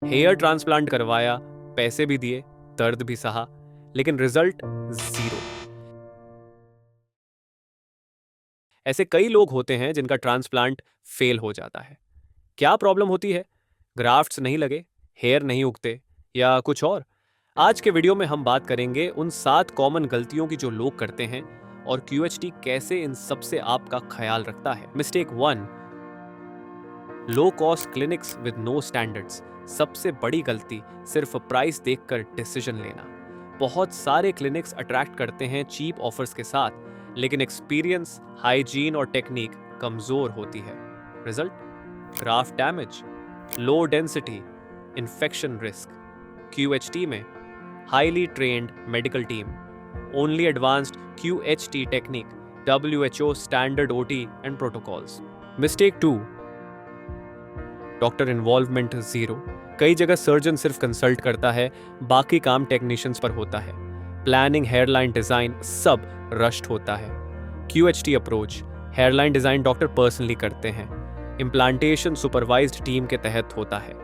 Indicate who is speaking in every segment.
Speaker 1: Hair transplant करवाया, पैसे भी दिए, दर्द भी सहा, लेकिन रिजल्ट जीरो। ऐसे कई लोग होते हैं जिनका ट्रांसप्लांट फेल हो जाता है। क्या प्रॉब्लम होती है? ग्राफ्ट्स नहीं लगे, हेयर नहीं उगते या कुछ और? आज के वीडियो में हम बात करेंगे उन 7 कॉमन गलतियों की जो लोग करते हैं और QHT कैसे इन सब से आपका ख्याल रखता है। Mistake 1, low cost clinics with no standards. सबसे बड़ी गलती, सिर्फ प्राइस देखकर डिसीजन लेना। बहुत सारे क्लिनिक्स अट्रैक्ट करते हैं चीप ऑफर्स के साथ, लेकिन एक्सपीरियंस, हाइजीन और टेक्निक कमजोर होती है। Result, graft damage, low density, infection risk. QHT में highly trained medical team, only advanced QHT technique, WHO standard OT and protocols. Mistake 2, doctor involvement zero. कई जगह सर्जन सिर्फ कंसल्ट करता है, बाकी काम टेक्नीशियंस पर होता है। प्लानिंग, हेयरलाइन डिजाइन सब रश्ड होता है। QHT approach, hairline design doctor personally करते हैं। इम्प्लांटेशन सुपरवाइज्ड टीम के तहत होता है।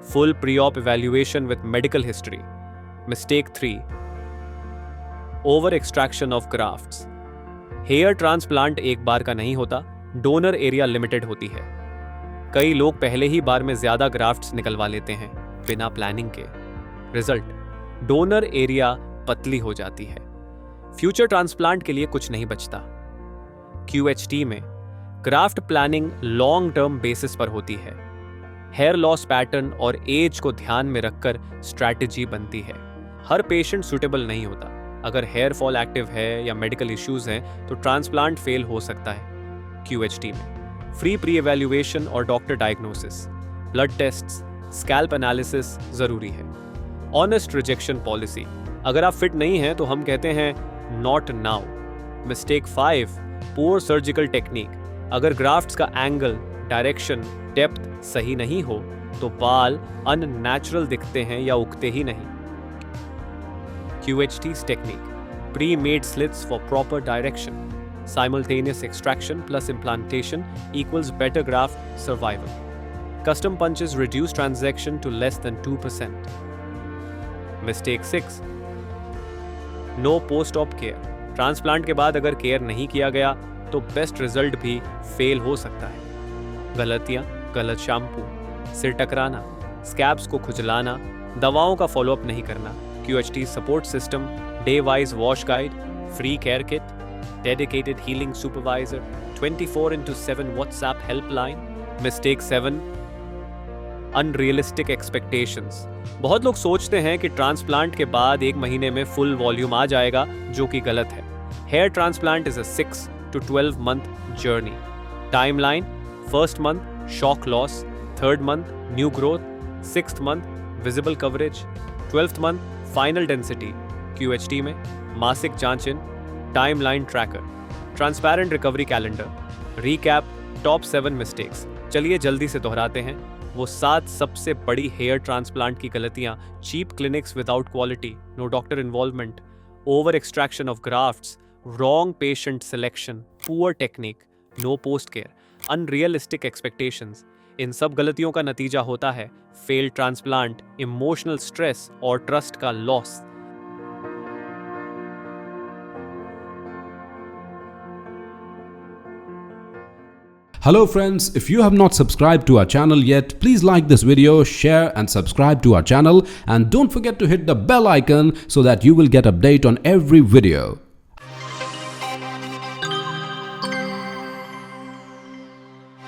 Speaker 1: Full pre op evaluation with medical history. Mistake 3, over extraction of grafts. Hair transplant एक बार का नहीं होता, डोनर एरिया लिमिटेड होती है। कई लोग पहले ही बार में ज्यादा ग्राफ्ट्स निकलवा लेते हैं बिना प्लानिंग के। रिजल्ट, डोनर एरिया पतली हो जाती है। फ्यूचर ट्रांसप्लांट के लिए कुछ नहीं बचता। QHT में graft planning long term basis पर होती है। हेयर लॉस पैटर्न और एज को ध्यान में रखकर स्ट्रैटेजी बनती है। हर पेशेंट सुटेबल नहीं होता। अगर हेयर फॉल एक्टिव है या मेडिकल इश्यूज हैं तो ट्रांसप्लांट फेल हो सकता है। QHT में फ्री प्री एवैल्यूएशन और doctor diagnosis, blood tests, scalp analysis जरूरी है। ऑनेस्ट रिजेक्शन पॉलिसी, अगर आप फिट नहीं हैं तो हम कहते हैं not now. Mistake 5, poor surgical technique. अगर ग्राफ्ट्स का एंगल, डायरेक्शन, डेप्थ सही नहीं हो तो बाल अननैचुरल दिखते हैं या उगते ही नहीं। QHT's technique, pre made slits for proper direction, simultaneous extraction plus implantation equals better graft survival. Custom punches reduce transaction to less than 2%. Mistake 6, no post-op care. Transplant के बाद अगर केयर नहीं किया गया तो बेस्ट रिजल्ट भी fail हो सकता है। गलतियां, गलत शैम्पू, सिर टकराना, स्कैब्स को खुजलाना, दवाओं का फॉलोअप नहीं करना। QHT support system, day wise wash guide, free care kit, dedicated healing supervisor, 24/7 WhatsApp helpline. Mistake 7, unrealistic expectations. बहुत लोग सोचते हैं कि ट्रांसप्लांट के बाद 1 महीने में फुल वॉल्यूम आ जाएगा, जो कि गलत है। Hair transplant is a 6 to 12 month journey. Timeline: first month shock loss, 3rd month new growth, 6th month visible coverage, 12th month final density. QHT में मासिक जांचें, timeline tracker, transparent recovery calendar, recap, top 7 mistakes. चलिए जल्दी से दोहराते हैं वो 7 सबसे बड़ी हेयर ट्रांसप्लांट की गलतियां। Cheap clinics without quality, no doctor involvement, over extraction of grafts, wrong patient selection, poor technique, no post care, unrealistic expectations. इन सब गलतियों का नतीजा होता है फेल्ड ट्रांसप्लांट, इमोशनल स्ट्रेस और ट्रस्ट का loss.
Speaker 2: Hello friends, if you have not subscribed to our channel yet, please like this video, share and subscribe to our channel, and don't forget to hit the bell icon so that you will get update on every video.